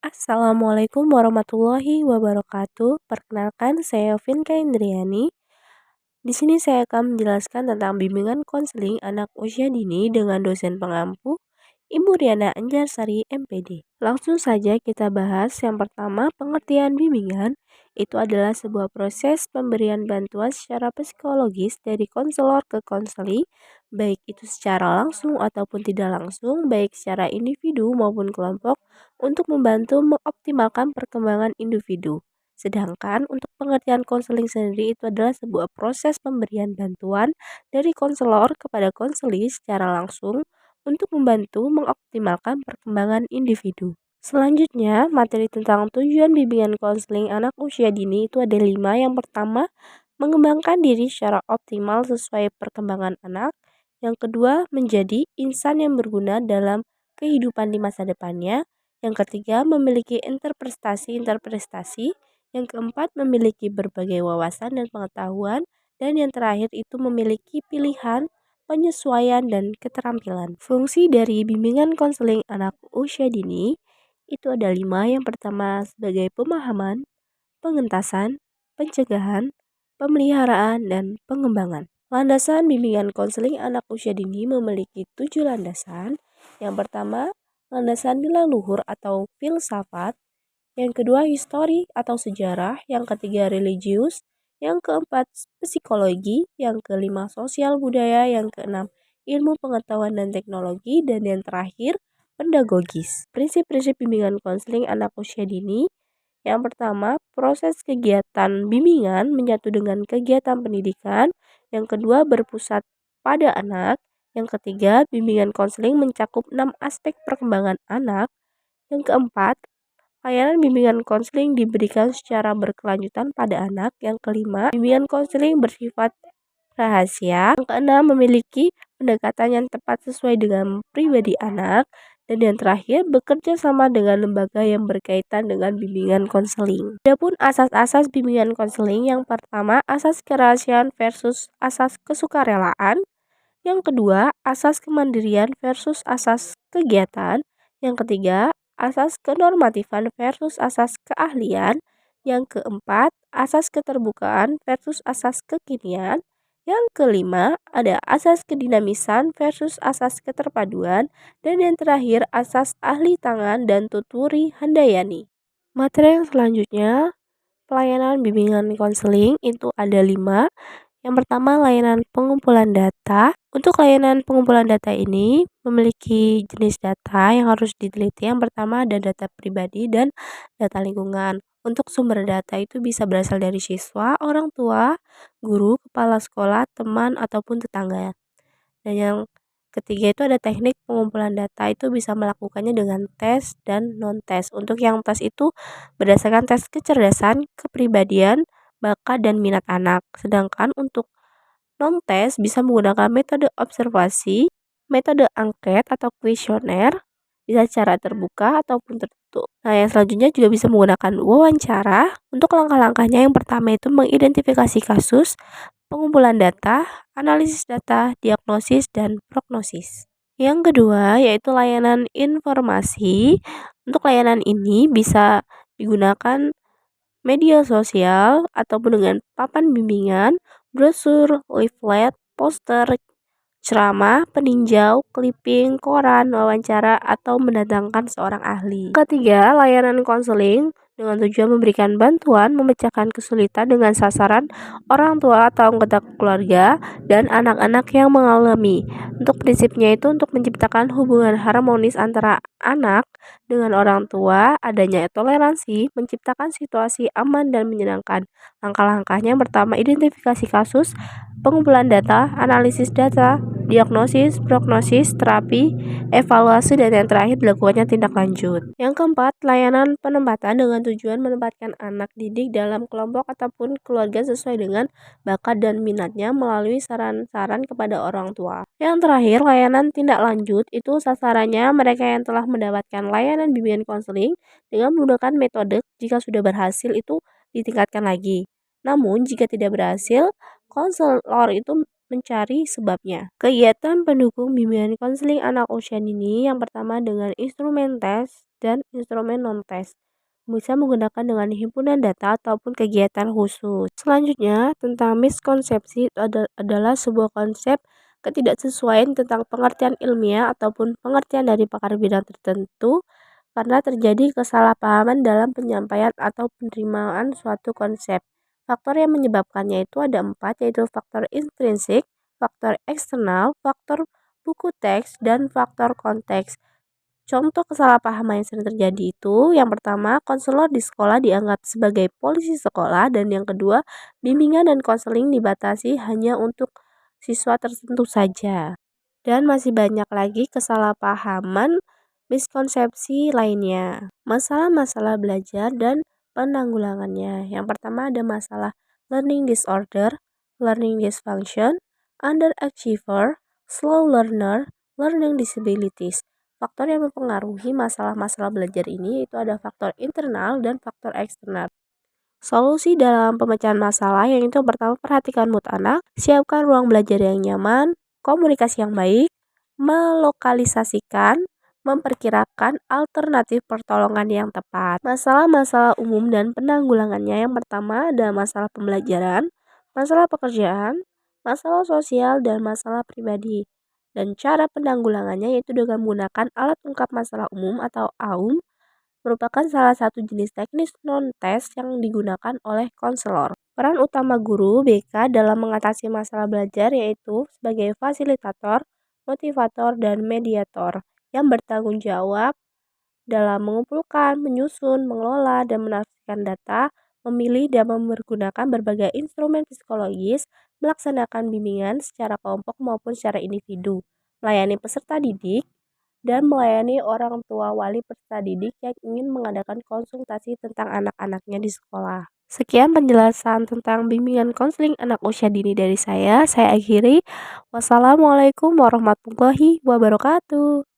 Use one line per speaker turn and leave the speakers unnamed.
Assalamualaikum warahmatullahi wabarakatuh. Perkenalkan, saya Vinka Indriani. Di sini saya akan menjelaskan tentang bimbingan konseling anak usia dini dengan dosen pengampu, Ibu Riana Anjarsari, MPD. Langsung saja kita bahas. Yang pertama, pengertian bimbingan itu adalah sebuah proses pemberian bantuan secara psikologis dari konselor ke konseli, baik itu secara langsung ataupun tidak langsung, baik secara individu maupun kelompok, untuk membantu mengoptimalkan perkembangan individu. Sedangkan untuk pengertian konseling sendiri itu adalah sebuah proses pemberian bantuan dari konselor kepada konseli secara langsung untuk membantu mengoptimalkan perkembangan individu. Selanjutnya, materi tentang tujuan bimbingan konseling anak usia dini itu ada 5. Yang pertama, mengembangkan diri secara optimal sesuai perkembangan anak. Yang kedua, menjadi insan yang berguna dalam kehidupan di masa depannya. Yang ketiga, memiliki interpretasi-interpretasi. Yang keempat, memiliki berbagai wawasan dan pengetahuan. Dan yang terakhir itu memiliki pilihan, penyesuaian, dan keterampilan. Fungsi dari bimbingan konseling anak usia dini itu ada 5. Yang pertama, sebagai pemahaman, pengentasan, pencegahan, pemeliharaan, dan pengembangan. Landasan bimbingan konseling anak usia dini memiliki 7 landasan. Yang pertama, landasan nilai luhur atau filsafat. Yang kedua, histori atau sejarah. Yang ketiga, religius. Yang keempat, psikologi. Yang kelima, sosial budaya. Yang keenam, ilmu pengetahuan dan teknologi. Dan yang terakhir, pedagogis. Prinsip-prinsip bimbingan konseling anak usia dini. Yang pertama, proses kegiatan bimbingan menyatu dengan kegiatan pendidikan. Yang kedua, berpusat pada anak. Yang ketiga, bimbingan konseling mencakup 6 aspek perkembangan anak. Yang keempat, layanan bimbingan konseling diberikan secara berkelanjutan pada anak. Yang kelima, bimbingan konseling bersifat rahasia. Yang keenam, memiliki pendekatan yang tepat sesuai dengan pribadi anak. Dan yang terakhir, bekerja sama dengan lembaga yang berkaitan dengan bimbingan konseling. Adapun asas-asas bimbingan konseling, yang pertama, asas kerahasiaan versus asas kesukarelaan. Yang kedua, asas kemandirian versus asas kegiatan. Yang ketiga, asas kenormatifan versus asas keahlian. Yang keempat, asas keterbukaan versus asas kekinian. Yang kelima, ada asas kedinamisan versus asas keterpaduan. Dan yang terakhir, asas ahli tangan dan tuturi handayani. Materi yang selanjutnya, pelayanan bimbingan konseling itu ada 5. Yang pertama, layanan pengumpulan data. Untuk layanan pengumpulan data ini memiliki jenis data yang harus diteliti. Yang pertama, ada data pribadi dan data lingkungan. Untuk sumber data itu bisa berasal dari siswa, orang tua, guru, kepala sekolah, teman, ataupun tetangga. Dan yang ketiga itu ada teknik pengumpulan data, itu bisa melakukannya dengan tes dan non-tes. Untuk yang tes itu berdasarkan tes kecerdasan, kepribadian, bakat, dan minat anak. Sedangkan untuk non-tes bisa menggunakan metode observasi, metode angket atau kuesioner, bisa secara terbuka ataupun tertutup. Nah, yang selanjutnya juga bisa menggunakan wawancara. Untuk langkah-langkahnya, yang pertama itu mengidentifikasi kasus, pengumpulan data, analisis data, diagnosis, dan prognosis. Yang kedua yaitu layanan informasi. Untuk layanan ini bisa digunakan media sosial ataupun dengan papan bimbingan, brosur, leaflet, poster, ceramah, peninjau, clipping, koran, wawancara, atau mendatangkan seorang ahli. Ketiga, layanan konseling dengan tujuan memberikan bantuan memecahkan kesulitan dengan sasaran orang tua atau anggota keluarga dan anak-anak yang mengalami. Untuk prinsipnya itu untuk menciptakan hubungan harmonis antara anak dengan orang tua, adanya toleransi, menciptakan situasi aman dan menyenangkan. Langkah-langkahnya, yang pertama, identifikasi kasus, pengumpulan data, analisis data, diagnosis, prognosis, terapi, evaluasi, dan yang terakhir dilakukannya tindak lanjut. Yang keempat, layanan penempatan dengan tujuan menempatkan anak didik dalam kelompok ataupun keluarga sesuai dengan bakat dan minatnya melalui saran-saran kepada orang tua. Yang terakhir, layanan tindak lanjut itu sasarannya mereka yang telah mendapatkan layanan bimbingan konseling dengan menggunakan metode. Jika sudah berhasil itu ditingkatkan lagi. Namun jika tidak berhasil, konselor itu mencari sebabnya. Kegiatan pendukung bimbingan konseling anak usia dini yang pertama dengan instrumen tes dan instrumen non-tes. Bisa menggunakan dengan himpunan data ataupun kegiatan khusus. Selanjutnya, tentang miskonsepsi itu adalah sebuah konsep ketidaksesuaian tentang pengertian ilmiah ataupun pengertian dari pakar bidang tertentu karena terjadi kesalahpahaman dalam penyampaian atau penerimaan suatu konsep. Faktor yang menyebabkannya itu ada 4, yaitu faktor intrinsik, faktor eksternal, faktor buku teks, dan faktor konteks. Contoh kesalahpahaman yang sering terjadi itu, yang pertama, konselor di sekolah dianggap sebagai polisi sekolah, dan yang kedua, bimbingan dan konseling dibatasi hanya untuk siswa tertentu saja. Dan masih banyak lagi kesalahpahaman miskonsepsi lainnya. Masalah-masalah belajar dan penanggulangannya. Yang pertama ada masalah learning disorder, learning dysfunction, underachiever, slow learner, learning disabilities. Faktor yang mempengaruhi masalah-masalah belajar ini itu ada faktor internal dan faktor eksternal. Solusi dalam pemecahan masalah yang itu pertama, perhatikan mood anak, siapkan ruang belajar yang nyaman, komunikasi yang baik, melokalisasikan, memperkirakan alternatif pertolongan yang tepat. Masalah-masalah umum dan penanggulangannya yang pertama ada masalah pembelajaran, masalah pekerjaan, masalah sosial, dan masalah pribadi. Dan cara penanggulangannya yaitu dengan menggunakan alat ungkap masalah umum atau AUM, merupakan salah satu jenis teknis non-tes yang digunakan oleh konselor. Peran utama guru BK dalam mengatasi masalah belajar yaitu sebagai fasilitator, motivator, dan mediator yang bertanggung jawab dalam mengumpulkan, menyusun, mengelola, dan menafsirkan data, memilih dan mempergunakan berbagai instrumen psikologis, melaksanakan bimbingan secara kelompok maupun secara individu, melayani peserta didik, dan melayani orang tua wali peserta didik yang ingin mengadakan konsultasi tentang anak-anaknya di sekolah. Sekian penjelasan tentang bimbingan konseling anak usia dini dari saya. Saya akhiri. Wassalamualaikum warahmatullahi wabarakatuh.